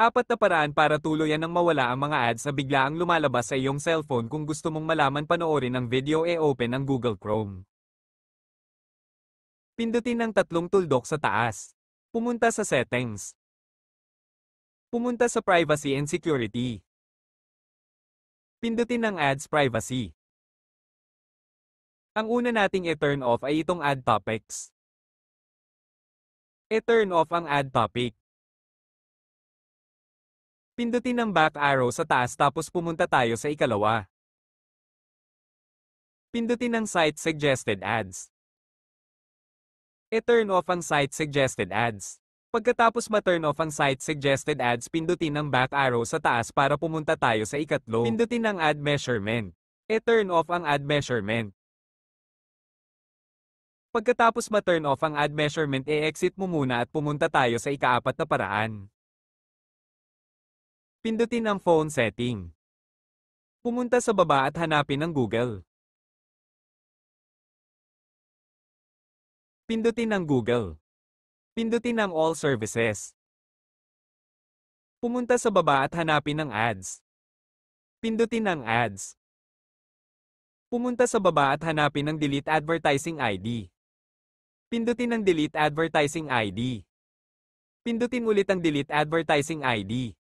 Apat na paraan para tuluyan ng mawala ang mga ads na biglaang lumalabas sa iyong cellphone. Kung gusto mong malaman panoorin ang video, open ang Google Chrome. Pindutin ang tatlong tuldok sa taas. Pumunta sa Settings. Pumunta sa Privacy and Security. Pindutin ang Ads Privacy. Ang una nating i-turn off ay itong ad topics. I-turn off ang ad topic. Pindutin ang back arrow sa taas tapos pumunta tayo sa ikalawa. Pindutin ang Site Suggested Ads. I-turn off ang Site Suggested Ads. Pagkatapos ma-turn off ang Site Suggested Ads, pindutin ang back arrow sa taas para pumunta tayo sa ikatlo. Pindutin ang Ad Measurement. I-turn off ang Ad Measurement. Pagkatapos ma-turn off ang ad measurement, exit mo muna at pumunta tayo sa ikaapat na paraan. Pindutin ang phone setting. Pumunta sa baba at hanapin ang Google. Pindutin ang Google. Pindutin ang All Services. Pumunta sa baba at hanapin ang Ads. Pindutin ang Ads. Pumunta sa baba at hanapin ang Delete Advertising ID. Pindutin ang Delete Advertising ID. Pindutin ulit ang Delete Advertising ID.